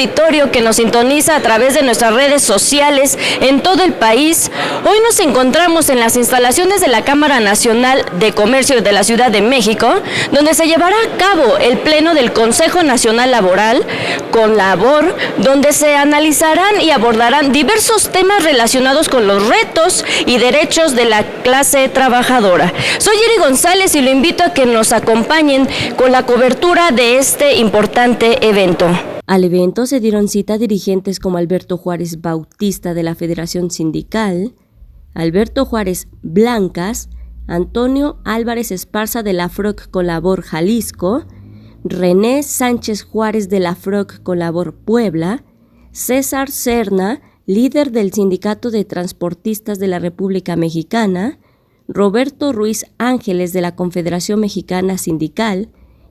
auditorio que nos sintoniza a través de nuestras redes sociales en todo el país. Hoy nos encontramos en las instalaciones de la Cámara Nacional de Comercio de la Ciudad de México, donde se llevará a cabo el pleno del Consejo Nacional Laboral, Conlabor, donde se analizarán y abordarán diversos temas relacionados con los retos y derechos de la clase trabajadora. Soy Eri González y lo invito a que nos acompañen con la cobertura de este importante evento. Al evento se dieron cita dirigentes como Alberto Juárez Bautista de la Federación Sindical, Alberto Juárez Blancas, Antonio Álvarez Esparza de la FROC Conlabor Jalisco, René Sánchez Juárez de la FROC Conlabor Puebla, César Serna, líder del Sindicato de Transportistas de la República Mexicana, Roberto Ruiz Ángeles de la Confederación Mexicana Sindical,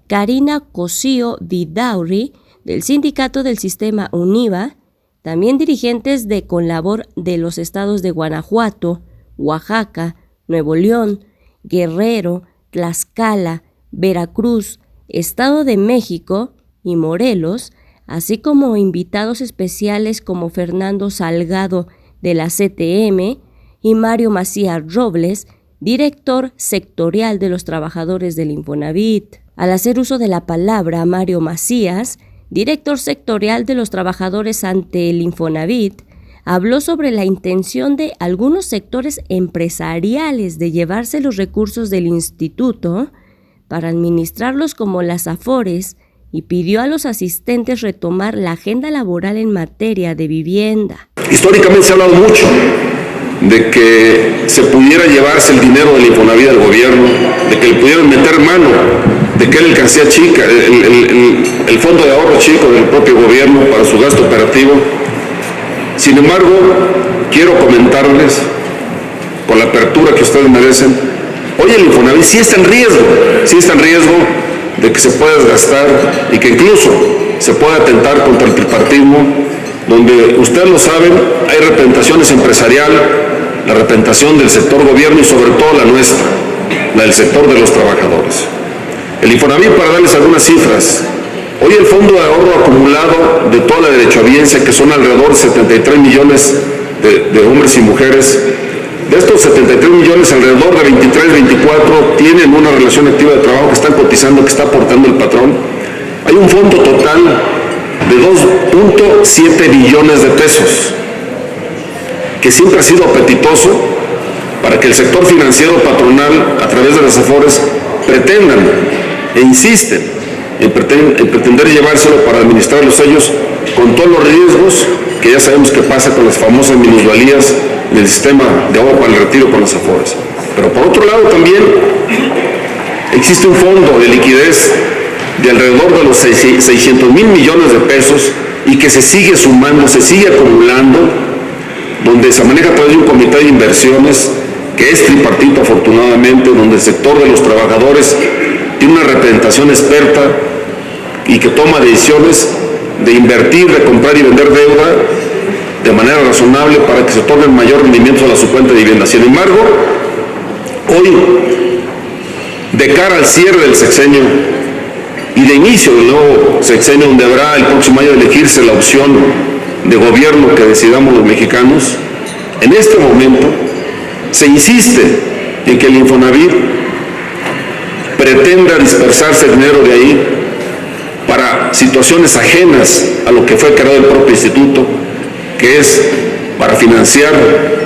Karina Cosío Vidaurri del Sindicato del Sistema UNIVA, también dirigentes de Conlabor de los estados de Guanajuato, Oaxaca, Nuevo León, Guerrero, Tlaxcala, Veracruz, Estado de México y Morelos, así como invitados especiales como Fernando Salgado de la CTM y Mario Macías Robles, director sectorial de los trabajadores del Infonavit. Al hacer uso de la palabra, Mario Macías, director sectorial de los trabajadores ante el Infonavit, habló sobre la intención de algunos sectores empresariales de llevarse los recursos del instituto para administrarlos como las Afores y pidió a los asistentes retomar la agenda laboral en materia de vivienda. Históricamente se ha hablado mucho de que se pudiera llevarse el dinero del Infonavit al gobierno, de que le pudieran meter mano, de que era alcancía chica, el fondo de ahorro chico del propio gobierno para su gasto operativo. Sin embargo, quiero comentarles, con la apertura que ustedes merecen, hoy el Infonavit sí está en riesgo de que se pueda desgastar y que incluso se pueda atentar contra el tripartismo, donde ustedes lo saben, hay representaciones empresarial, la representación del sector gobierno y sobre todo la nuestra, la del sector de los trabajadores. El Infonavit, para darles algunas cifras, hoy el fondo de ahorro acumulado de toda la derechohabiencia, que son alrededor de 73 millones de hombres y mujeres, de estos 73 millones, alrededor de 23, 24 tienen una relación activa de trabajo que están cotizando, que está aportando el patrón. Hay un fondo total de 2.7 billones de pesos, que siempre ha sido apetitoso para que el sector financiero patronal, a través de las Afores, pretendan e insisten en pretender llevárselo para administrarlos ellos con todos los riesgos que ya sabemos que pasa con las famosas minusvalías del sistema de ahorro para el retiro con las Afores. Pero por otro lado también existe un fondo de liquidez de alrededor de los 600 mil millones de pesos y que se sigue sumando, se sigue acumulando, donde se maneja a través de un comité de inversiones que es tripartito afortunadamente, donde el sector de los trabajadores tiene una representación experta y que toma decisiones de invertir, de comprar y vender deuda de manera razonable para que se otorguen mayor rendimiento a su cuenta de vivienda. Sin embargo, hoy, de cara al cierre del sexenio y de inicio del nuevo sexenio, donde habrá el próximo año de elegirse la opción de gobierno que decidamos los mexicanos, en este momento se insiste en que el Infonavit pretenda dispersarse el dinero de ahí para situaciones ajenas a lo que fue creado el propio instituto, que es para financiar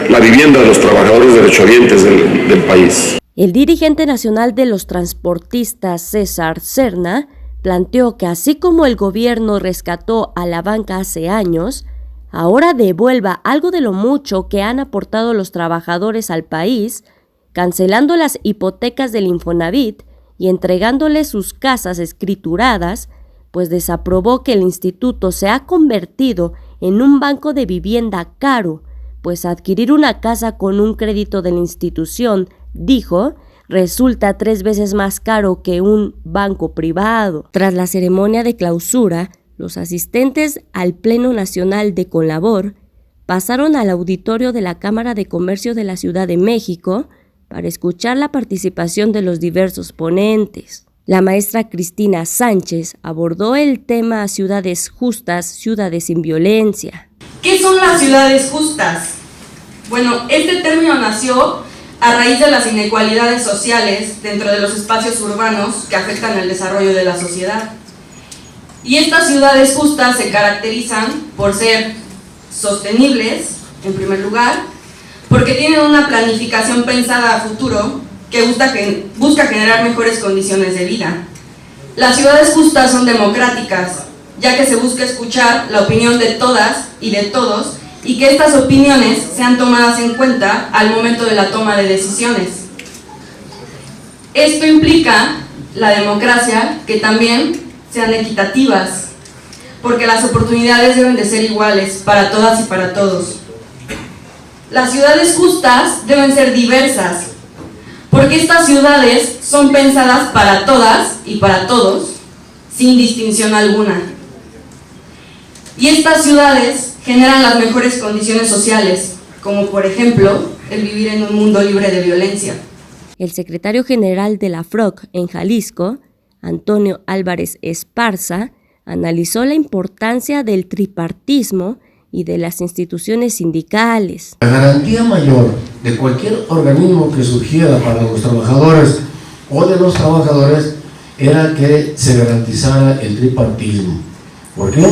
la vivienda de los trabajadores derechohabientes del país. El dirigente nacional de los transportistas, César Serna, planteó que así como el gobierno rescató a la banca hace años, ahora devuelva algo de lo mucho que han aportado los trabajadores al país, cancelando las hipotecas del Infonavit y entregándoles sus casas escrituradas, pues desaprobó que el instituto se ha convertido en un banco de vivienda caro, pues adquirir una casa con un crédito de la institución, dijo, resulta 3 veces más caro que un banco privado. Tras la ceremonia de clausura, los asistentes al Pleno Nacional de Conlabor pasaron al auditorio de la Cámara de Comercio de la Ciudad de México para escuchar la participación de los diversos ponentes. La maestra Cristina Sánchez abordó el tema ciudades justas, ciudades sin violencia. ¿Qué son las ciudades justas? Bueno, este término nació a raíz de las inequalidades sociales dentro de los espacios urbanos que afectan el desarrollo de la sociedad. Y estas ciudades justas se caracterizan por ser sostenibles, en primer lugar, porque tienen una planificación pensada a futuro que busca generar mejores condiciones de vida. Las ciudades justas son democráticas, ya que se busca escuchar la opinión de todas y de todos y que estas opiniones sean tomadas en cuenta al momento de la toma de decisiones. Esto implica la democracia que también sean equitativas, porque las oportunidades deben de ser iguales para todas y para todos. Las ciudades justas deben ser diversas, porque estas ciudades son pensadas para todas y para todos, sin distinción alguna. Y estas ciudades generan las mejores condiciones sociales, como por ejemplo, el vivir en un mundo libre de violencia. El secretario general de la FROC en Jalisco, Antonio Álvarez Esparza, analizó la importancia del tripartismo y de las instituciones sindicales. La garantía mayor de cualquier organismo que surgiera para los trabajadores o de los trabajadores era que se garantizara el tripartismo. ¿Por qué?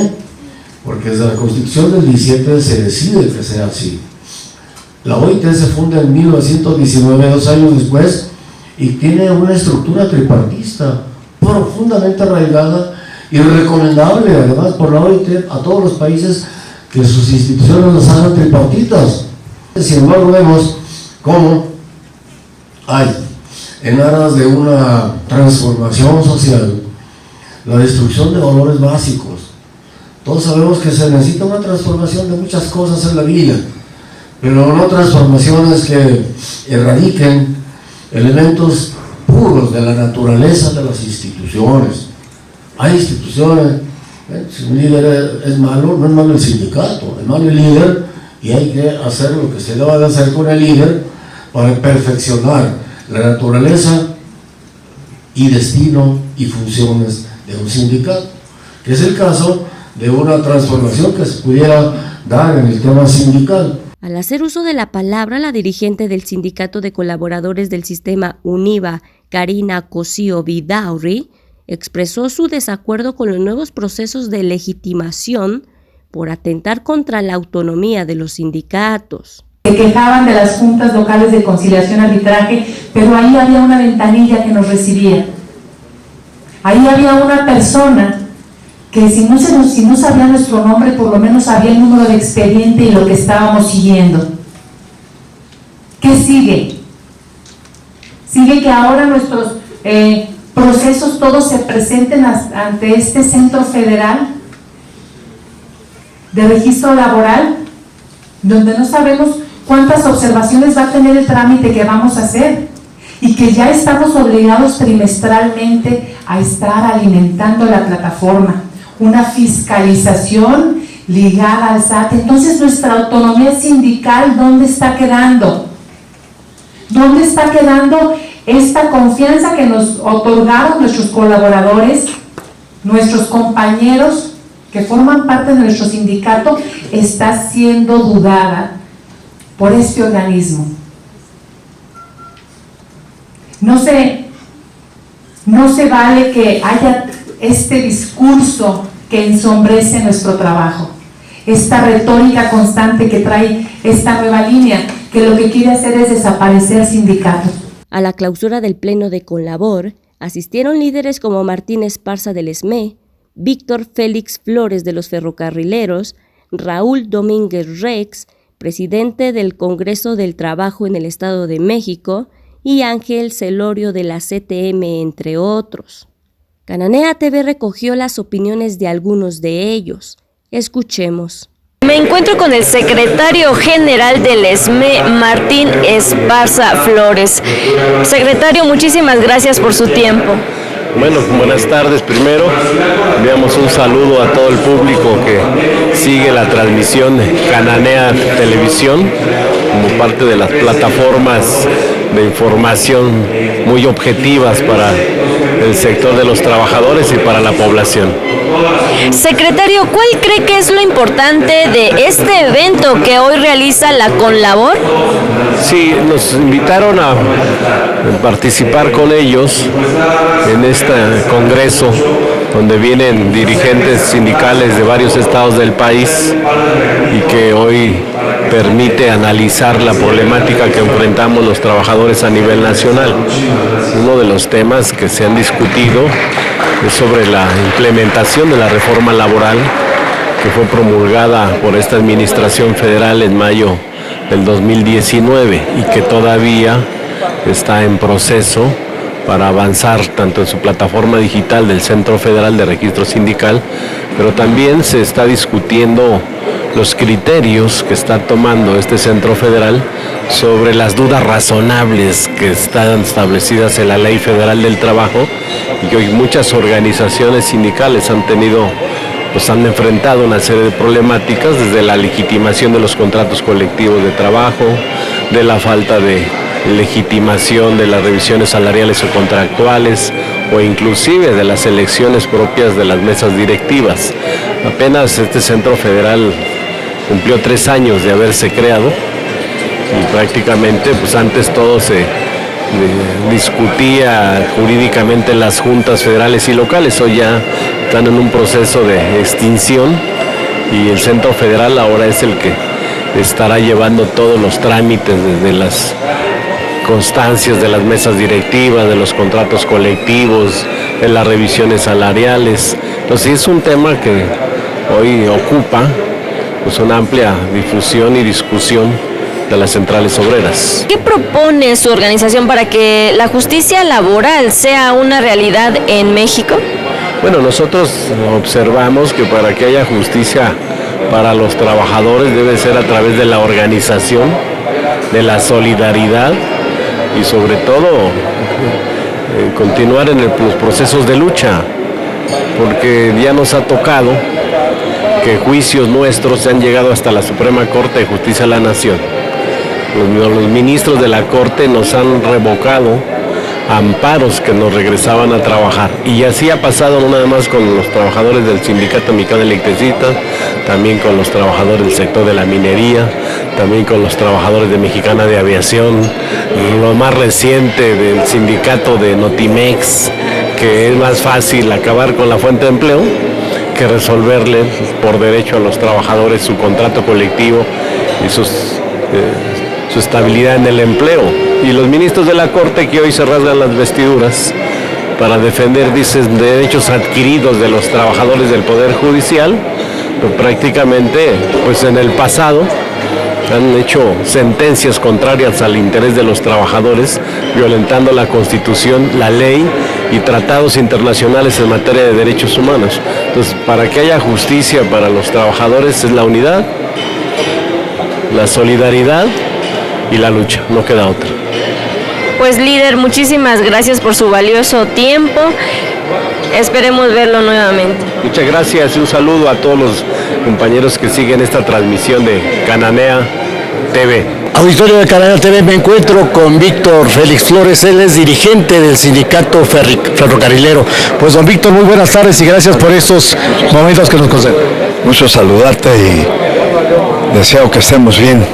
Porque desde la Constitución del 17 se decide que sea así. La OIT se funda en 1919, 2 años después, y tiene una estructura tripartista profundamente arraigada y recomendable además por la OIT a todos los países que sus instituciones las hagan tripartitas. Sin embargo, vemos cómo hay, en aras de una transformación social, la destrucción de valores básicos. Todos sabemos que se necesita una transformación de muchas cosas en la vida, pero no transformaciones que erradiquen elementos puros de la naturaleza de las instituciones. Hay instituciones, si un líder es malo, no es malo el sindicato, es malo el líder, y hay que hacer lo que se debe de hacer con el líder para perfeccionar la naturaleza y destino y funciones de un sindicato, que es el caso de una transformación que se pudiera dar en el tema sindical. Al hacer uso de la palabra, la dirigente del Sindicato de Colaboradores del Sistema UNIVA, Karina Cosío Vidaurri, expresó su desacuerdo con los nuevos procesos de legitimación por atentar contra la autonomía de los sindicatos. Se quejaban de las juntas locales de conciliación y arbitraje, pero ahí había una ventanilla que nos recibía. Ahí había una persona que si no sabía nuestro nombre, por lo menos sabía el número de expediente y lo que estábamos siguiendo. ¿Qué sigue? Sigue que ahora nuestros procesos todos se presenten ante este Centro Federal de Registro Laboral, donde no sabemos cuántas observaciones va a tener el trámite que vamos a hacer y que ya estamos obligados trimestralmente a estar alimentando la plataforma, una fiscalización ligada al SAT. Entonces, nuestra autonomía sindical, ¿dónde está quedando? ¿Dónde está quedando esta confianza que nos otorgaron nuestros colaboradores, nuestros compañeros que forman parte de nuestro sindicato? Está siendo dudada por este organismo. No se vale que haya este discurso que ensombrece nuestro trabajo, esta retórica constante que trae esta nueva línea, que lo que quiere hacer es desaparecer sindicatos. A la clausura del Pleno de Conlabor asistieron líderes como Martín Esparza del SME, Víctor Félix Flores de los Ferrocarrileros, Raúl Domínguez Rex, presidente del Congreso del Trabajo en el Estado de México, y Ángel Celorio de la CTM, entre otros. Cananea TV recogió las opiniones de algunos de ellos. Escuchemos. Me encuentro con el secretario general del SME, Martín Esparza Flores. Secretario, muchísimas gracias por su tiempo. Bueno, buenas tardes. Primero, enviamos un saludo a todo el público que sigue la transmisión de Cananea Televisión como parte de las plataformas de información muy objetivas para el sector de los trabajadores y para la población. Secretario, ¿cuál cree que es lo importante de este evento que hoy realiza la Conlabor? Sí, nos invitaron a participar con ellos en este congreso donde vienen dirigentes sindicales de varios estados del país y que hoy permite analizar la problemática que enfrentamos los trabajadores a nivel nacional. Uno de los temas que se han discutido es sobre la implementación de la reforma laboral que fue promulgada por esta administración federal en mayo del 2019 y que todavía está en proceso para avanzar tanto en su plataforma digital del Centro Federal de Registro Sindical, pero también se está discutiendo los criterios que está tomando este Centro Federal sobre las dudas razonables que están establecidas en la Ley Federal del Trabajo y que hoy muchas organizaciones sindicales han enfrentado una serie de problemáticas, desde la legitimación de los contratos colectivos de trabajo, de la falta de legitimación de las revisiones salariales o contractuales o inclusive de las elecciones propias de las mesas directivas. Apenas este Centro Federal cumplió 3 años de haberse creado y prácticamente antes todo se discutía jurídicamente en las juntas federales y locales. Hoy ya están en un proceso de extinción y el Centro Federal ahora es el que estará llevando todos los trámites desde las constancias de las mesas directivas, de los contratos colectivos, de las revisiones salariales. Entonces es un tema que hoy ocupa una amplia difusión y discusión de las centrales obreras. ¿Qué propone su organización para que la justicia laboral sea una realidad en México? Bueno, nosotros observamos que para que haya justicia para los trabajadores debe ser a través de la organización, de la solidaridad y sobre todo continuar en los procesos de lucha, porque ya nos ha tocado que juicios nuestros se han llegado hasta la Suprema Corte de Justicia de la Nación. Los ministros de la Corte nos han revocado amparos que nos regresaban a trabajar. Y así ha pasado no nada más con los trabajadores del Sindicato Mexicano de Electricistas, también con los trabajadores del sector de la minería, también con los trabajadores de Mexicana de Aviación, lo más reciente del sindicato de Notimex, que es más fácil acabar con la fuente de empleo que resolverle por derecho a los trabajadores su contrato colectivo y su estabilidad en el empleo. Y los ministros de la Corte que hoy se rasgan las vestiduras para defender, dicen, derechos adquiridos de los trabajadores del Poder Judicial, pero prácticamente, en el pasado han hecho sentencias contrarias al interés de los trabajadores, violentando la Constitución, la ley y tratados internacionales en materia de derechos humanos. Entonces, para que haya justicia para los trabajadores es la unidad, la solidaridad y la lucha, no queda otra. Pues líder, muchísimas gracias por su valioso tiempo. Esperemos verlo nuevamente. Muchas gracias y un saludo a todos los compañeros que siguen esta transmisión de Cananea TV. Auditorio de Cananea TV, me encuentro con Víctor Félix Flores, él es dirigente del sindicato ferrocarrilero. Pues don Víctor, muy buenas tardes y gracias por estos momentos que nos conceden. Mucho saludarte y deseo que estemos bien.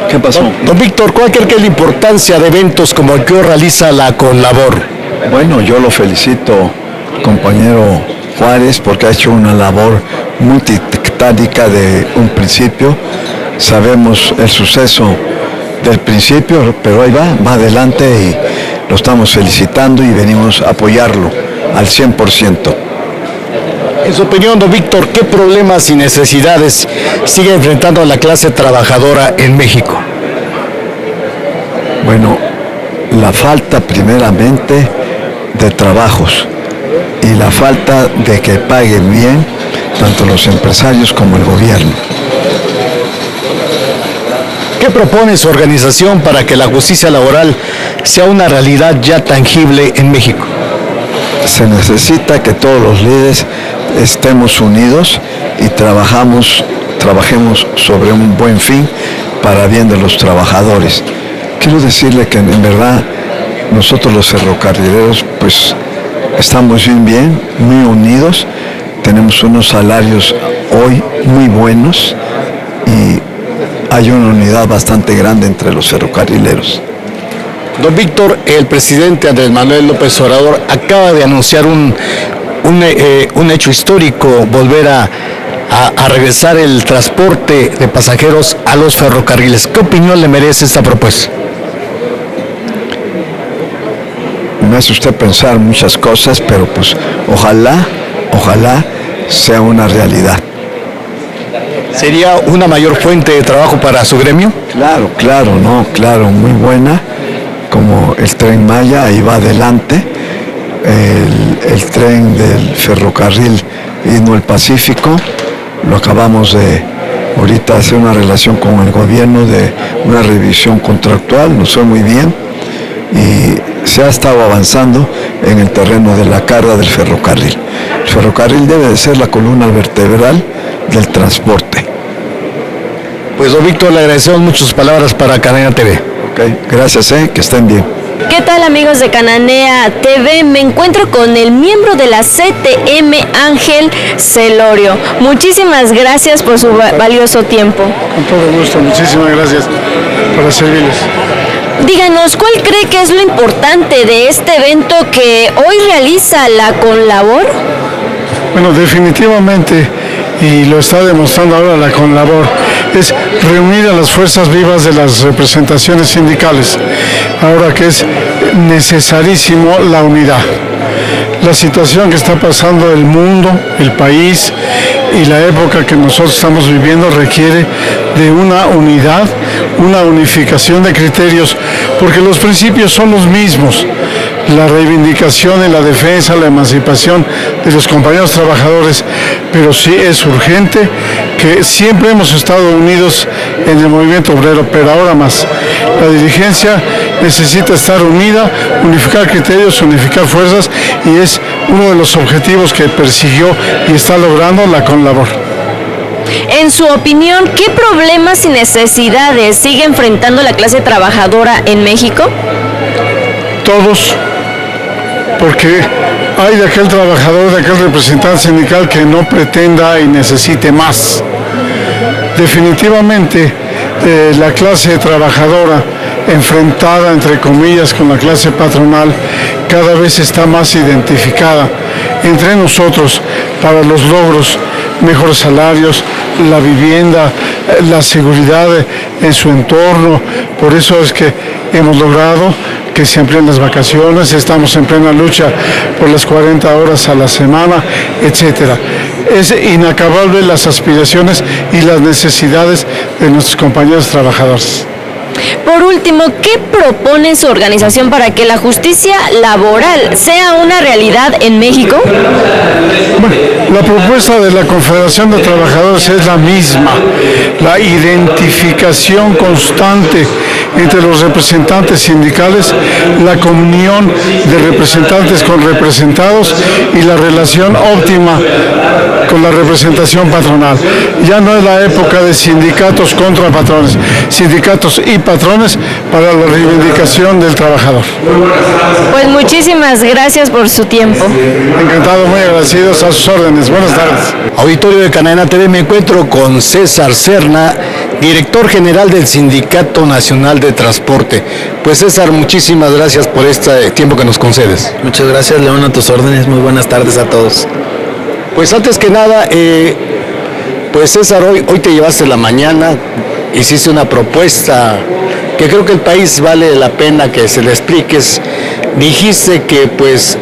¿Qué pasó? Don Víctor, ¿cuál cree que es la importancia de eventos como el que hoy realiza la Conlabor? Bueno, yo lo felicito, compañero Juárez, porque ha hecho una labor muy titánica de un principio. Sabemos el suceso del principio, pero ahí va adelante y lo estamos felicitando y venimos a apoyarlo al 100%. En su opinión, don Víctor, ¿qué problemas y necesidades sigue enfrentando la clase trabajadora en México? Bueno, la falta primeramente de trabajos y la falta de que paguen bien tanto los empresarios como el gobierno. ¿Qué propone su organización para que la justicia laboral sea una realidad ya tangible en México? Se necesita que todos los líderes estemos unidos y trabajemos sobre un buen fin para bien de los trabajadores. Quiero decirle que en verdad nosotros los ferrocarrileros pues estamos bien, muy unidos, tenemos unos salarios hoy muy buenos y hay una unidad bastante grande entre los ferrocarrileros. Don Víctor, el presidente Andrés Manuel López Obrador acaba de anunciar un hecho histórico, volver a regresar el transporte de pasajeros a los ferrocarriles. ¿Qué opinión le merece esta propuesta? Me hace usted pensar muchas cosas, pero pues ojalá sea una realidad. ¿Sería una mayor fuente de trabajo para su gremio? Claro, muy buena, como el Tren Maya, ahí va adelante, el tren del ferrocarril Istmo del Pacífico, lo acabamos de ahorita hacer una relación con el gobierno de una revisión contractual, nos fue muy bien y se ha estado avanzando en el terreno de la carga del ferrocarril. El ferrocarril debe de ser la columna vertebral del transporte. Pues don Víctor, le agradecemos muchas palabras para Cananea TV. Ok, gracias, que estén bien. ¿Qué tal, amigos de Cananea TV? Me encuentro con el miembro de la CTM, Ángel Celorio. Muchísimas gracias por su valioso tiempo. Con todo gusto, muchísimas gracias para servirles. Díganos, ¿cuál cree que es lo importante de este evento que hoy realiza la Conlabor? Bueno, definitivamente, y lo está demostrando ahora la Conlabor, es reunir a las fuerzas vivas de las representaciones sindicales, ahora que es necesarísimo la unidad. La situación que está pasando el mundo, el país y la época que nosotros estamos viviendo requiere de una unidad, una unificación de criterios, porque los principios son los mismos. La reivindicación y la defensa, la emancipación de los compañeros trabajadores, pero sí es urgente, que siempre hemos estado unidos en el movimiento obrero, pero ahora más. La dirigencia necesita estar unida, unificar criterios, unificar fuerzas, y es uno de los objetivos que persiguió y está logrando la Conlabor. En su opinión, ¿qué problemas y necesidades sigue enfrentando la clase trabajadora en México? Todos, porque hay de aquel trabajador, de aquel representante sindical que no pretenda y necesite más. Definitivamente, la clase trabajadora enfrentada, entre comillas, con la clase patronal, cada vez está más identificada entre nosotros para los logros, mejores salarios, la vivienda, la seguridad en su entorno. Por eso es que hemos logrado que se amplíen las vacaciones, estamos en plena lucha por las 40 horas a la semana, etcétera. Es inacabable las aspiraciones y las necesidades de nuestros compañeros trabajadores. Por último, ¿qué propone su organización para que la justicia laboral sea una realidad en México? Bueno, la propuesta de la Confederación de Trabajadores es la misma, la identificación constante entre los representantes sindicales, la comunión de representantes con representados y la relación óptima con la representación patronal. Ya no es la época de sindicatos contra patrones, sindicatos y patrones para la reivindicación del trabajador. Pues muchísimas gracias por su tiempo. Encantado, muy agradecidos, a sus órdenes. Buenas tardes. Auditorio de Cananea TV, me encuentro con César Serna, director general del Sindicato Nacional de Transporte. Pues César, muchísimas gracias por este tiempo que nos concedes. Muchas gracias, León, a tus órdenes. Muy buenas tardes a todos. Pues antes que nada, pues César, hoy te llevaste la mañana, hiciste una propuesta que creo que el país vale la pena que se le expliques. Dijiste que pues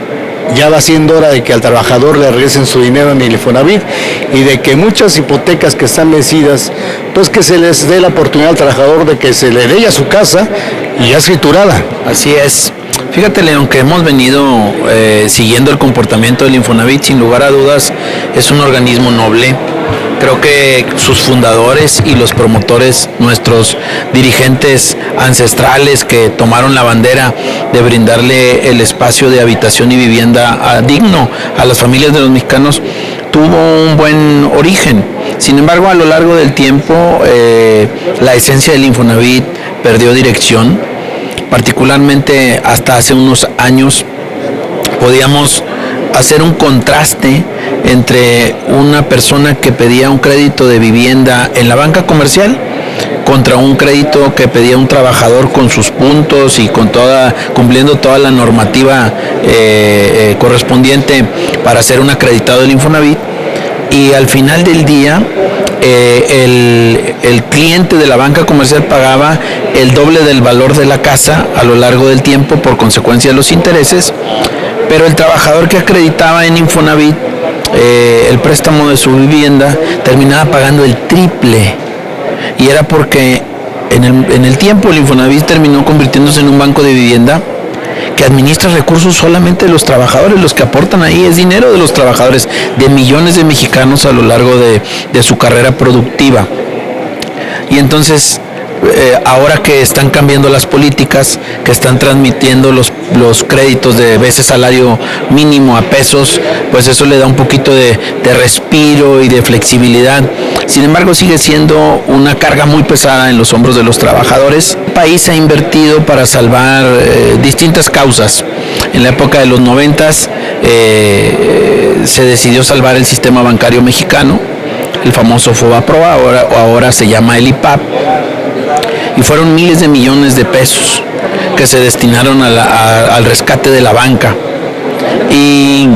ya va siendo hora de que al trabajador le regresen su dinero en el Infonavit y de que muchas hipotecas que están vencidas, pues que se les dé la oportunidad al trabajador de que se le dé a su casa y ya escriturada. Así es. Fíjate, León, que hemos venido siguiendo el comportamiento del Infonavit. Sin lugar a dudas, es un organismo noble. Creo que sus fundadores y los promotores, nuestros dirigentes ancestrales que tomaron la bandera de brindarle el espacio de habitación y vivienda digno a las familias de los mexicanos, tuvo un buen origen. Sin embargo, a lo largo del tiempo, la esencia del Infonavit perdió dirección. Particularmente hasta hace unos años podíamos hacer un contraste entre una persona que pedía un crédito de vivienda en la banca comercial contra un crédito que pedía un trabajador con sus puntos y cumpliendo toda la normativa correspondiente para ser un acreditado del Infonavit. Y al final del día, el cliente de la banca comercial pagaba el doble del valor de la casa a lo largo del tiempo por consecuencia de los intereses, pero el trabajador que acreditaba en Infonavit el préstamo de su vivienda terminaba pagando el triple, y era porque en el tiempo el Infonavit terminó convirtiéndose en un banco de vivienda que administra recursos solamente de los trabajadores. Los que aportan ahí es dinero de los trabajadores, de millones de mexicanos a lo largo de su carrera productiva. Y entonces, ahora que están cambiando las políticas, que están transmitiendo los créditos de veces salario mínimo a pesos, pues eso le da un poquito de respiro y de flexibilidad. Sin embargo, sigue siendo una carga muy pesada en los hombros de los trabajadores. El país ha invertido para salvar distintas causas. En la época de los 90s se decidió salvar el sistema bancario mexicano, el famoso FOBAPROA, ahora se llama el IPAP, y fueron miles de millones de pesos que se destinaron al rescate de la banca. Y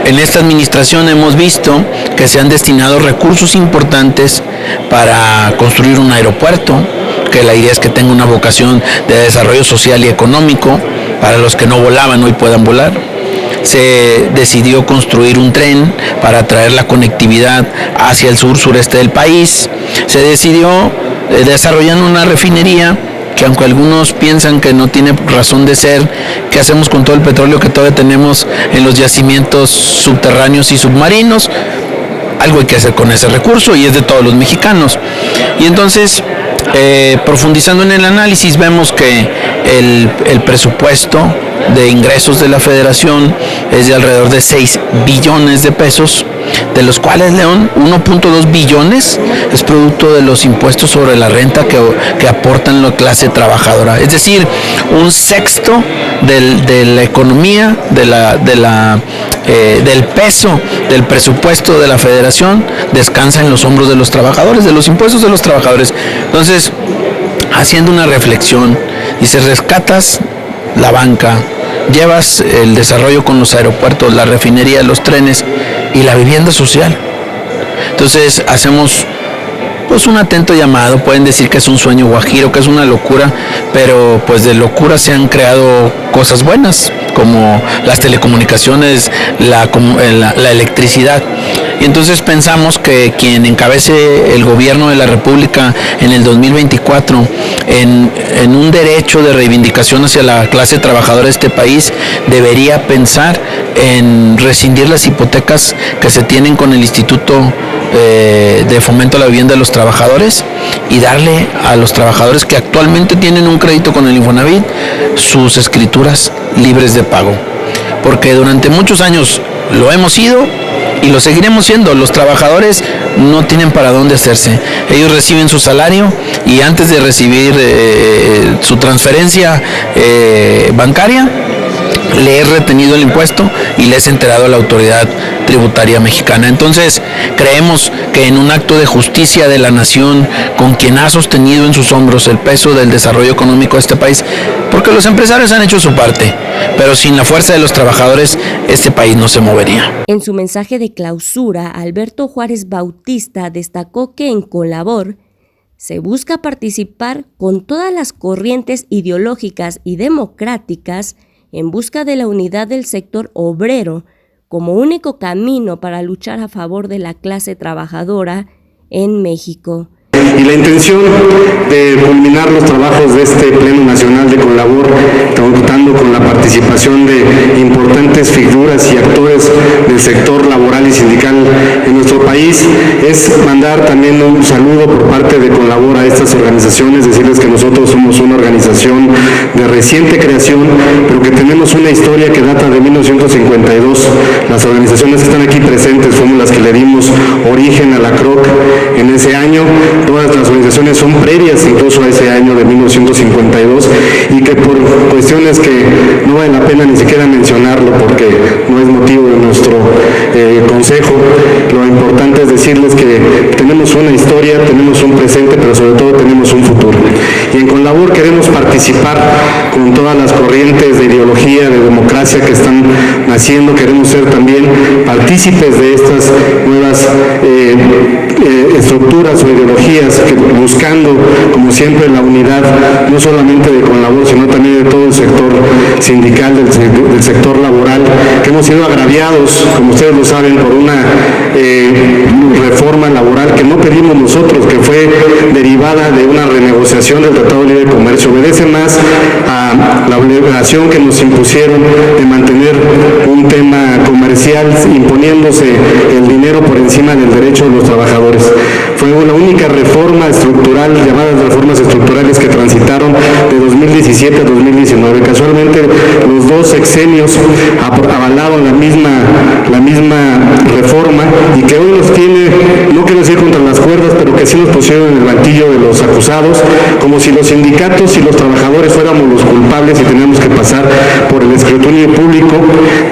en esta administración hemos visto que se han destinado recursos importantes para construir un aeropuerto, que la idea es que tenga una vocación de desarrollo social y económico, para los que no volaban hoy puedan volar. Se decidió construir un tren para traer la conectividad hacia el sureste del país. Se decidió desarrollar una refinería que, aunque algunos piensan que no tiene razón de ser, ¿qué hacemos con todo el petróleo que todavía tenemos en los yacimientos subterráneos y submarinos? Algo hay que hacer con ese recurso, y es de todos los mexicanos. Y entonces, profundizando en el análisis, vemos que el presupuesto de ingresos de la Federación es de alrededor de 6 billones de pesos, de los cuales, León, 1.2 billones es producto de los impuestos sobre la renta que aportan la clase trabajadora. Es decir, un sexto de la economía, del peso del presupuesto de la Federación descansa en los hombros de los trabajadores, de los impuestos de los trabajadores. Entonces, haciendo una reflexión, dice, rescatas la banca, llevas el desarrollo con los aeropuertos, la refinería, los trenes y la vivienda social. Entonces hacemos pues un atento llamado. Pueden decir que es un sueño guajiro, que es una locura, pero pues de locura se han creado cosas buenas, como las telecomunicaciones, la electricidad. Y entonces pensamos que quien encabece el gobierno de la República en el 2024 en un derecho de reivindicación hacia la clase trabajadora de este país debería pensar en rescindir las hipotecas que se tienen con el Instituto de Fomento a la Vivienda de los Trabajadores y darle a los trabajadores que actualmente tienen un crédito con el Infonavit sus escrituras libres de pago. Porque durante muchos años lo hemos sido y lo seguiremos siendo. Los trabajadores no tienen para dónde hacerse. Ellos reciben su salario y antes de recibir su transferencia bancaria, le he retenido el impuesto y le he enterado a la autoridad tributaria mexicana. Entonces, creemos que en un acto de justicia de la nación, con quien ha sostenido en sus hombros el peso del desarrollo económico de este país, porque los empresarios han hecho su parte, pero sin la fuerza de los trabajadores, este país no se movería. En su mensaje de clausura, Alberto Juárez Bautista destacó que en Colabor se busca participar con todas las corrientes ideológicas y democráticas en busca de la unidad del sector obrero como único camino para luchar a favor de la clase trabajadora en México. Y la intención de culminar los trabajos de este Pleno Nacional de Colabor, contando con la participación de importantes figuras y actores del sector laboral y sindical en nuestro país, es mandar también un saludo por parte de Colabor a estas organizaciones, decirles que nosotros somos una organización de reciente creación, pero que tenemos una historia que data de 1952. Las organizaciones que están aquí presentes fuimos las que le dimos origen a la CROC en ese año. Todas las organizaciones son previas incluso a ese año de 1952 y que por cuestiones que no vale la pena ni siquiera mencionarlo porque no es motivo de nuestro consejo. Lo importante es decirles que tenemos una historia, tenemos un presente, pero sobre todo tenemos un futuro. Y en Conlabor queremos participar con todas las corrientes de ideología, de democracia que están naciendo. Queremos ser también partícipes de estas nuevas estructuras o ideologías, buscando, como siempre, la unidad, no solamente de Conlabor, sino también de todo el sector sindical, del sector laboral, que hemos sido agraviados, como ustedes lo saben, por una reforma laboral que no pedimos nosotros, que fue derivada de una renegociación del Tratado de Libre Comercio. Obedece más a la obligación que nos impusieron de mantener un tema comercial, imponiéndose el dinero por encima del derecho de los trabajadores. Fue la única reforma estructural, llamadas reformas estructurales, que transitaron de 2017 a 2019. Casualmente los dos sexenios avalaron la misma reforma, y que hoy nos tiene, no quiero decir contra las cuerdas, pero que sí nos pusieron en el banquillo de los acusados, como si los sindicatos y los trabajadores fuéramos los culpables y teníamos que pasar por el escrutinio público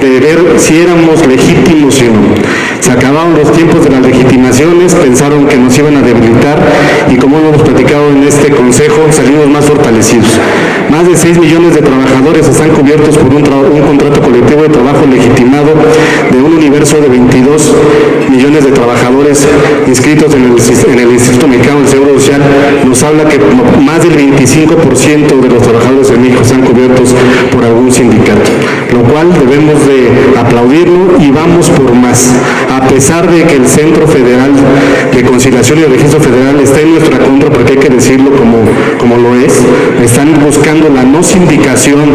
de ver si éramos legítimos o no. Se acabaron los tiempos de las legitimaciones, pensaron que nos iban a debilitar, y como hemos platicado en este consejo, salimos más fortalecidos. Más de 6 millones de trabajadores están cubiertos por un contrato colectivo de trabajo legitimado de un universo de 22 millones de trabajadores inscritos en el Instituto Mexicano del Seguro Social. Nos habla que más del 25% de los trabajadores en México están cubiertos por algún sindicato, lo cual debemos de aplaudirlo, y vamos por más. A pesar de que el Centro Federal de Conciliación y el Registro Federal está en nuestra contra, porque hay que decirlo como lo es, están buscando la no sindicación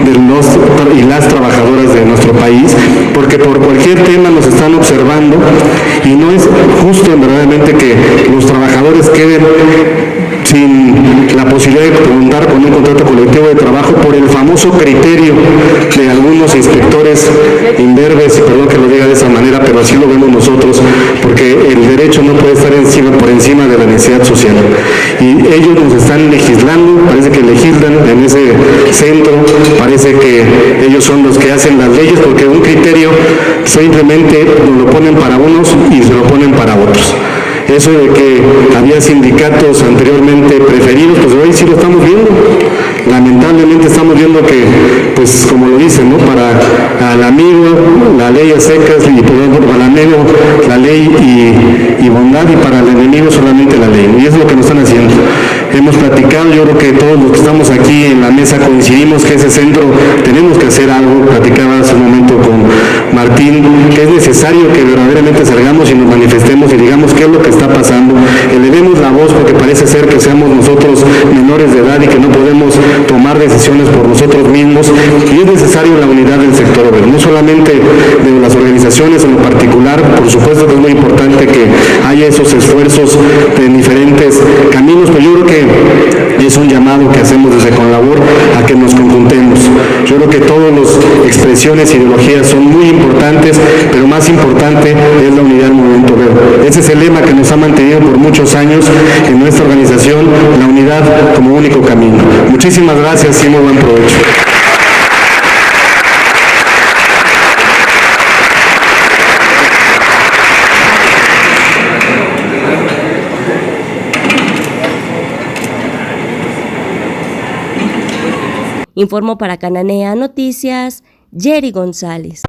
de los y las trabajadoras de nuestro país, porque por cualquier tema nos están observando, y no es justo verdaderamente que los trabajadores queden sin la posibilidad de contar con un contrato colectivo de trabajo por el famoso criterio de algunos inspectores imberbes, y perdón que lo diga de esa manera, pero así lo vemos nosotros, porque el derecho no puede estar por encima de la necesidad social. Y ellos nos están legislando, parece que legislan en ese centro, parece que ellos son los que hacen las leyes, porque un criterio simplemente nos lo ponen para unos y se lo ponen para otros. Eso de que había sindicatos anteriormente preferidos, pues hoy sí lo estamos viendo. Lamentablemente estamos viendo que, pues como lo dicen, ¿no? Para al amigo la ley a secas, y para el amigo la ley y bondad, y para el enemigo solamente la ley, ¿no? Y es lo que nos están haciendo. Hemos platicado, yo creo que todos los que estamos aquí en la mesa coincidimos que ese centro tenemos que hacer algo. Platicaba hace un momento con Martín que es necesario que verdaderamente salgamos y nos manifestemos y digamos qué es lo que está pasando, elevemos la voz, porque parece ser que seamos nosotros menores de edad y que no podemos tomar decisiones por nosotros mismos, y es necesario la unidad del sector obrero, no solamente de las organizaciones en lo particular. Por supuesto que es muy importante que haya esos esfuerzos en diferentes caminos, pero yo creo que es un llamado que hacemos desde Conlabor a que nos conjuntemos. Yo creo que todas las expresiones e ideologías son muy importantes, pero más importante es la unidad del movimiento obrero. Ese es el lema que nos ha mantenido por muchos años en nuestra organización, la unidad como único camino. Muchísimas gracias y muy buen provecho. Informó para Cananea Noticias, Jerry González.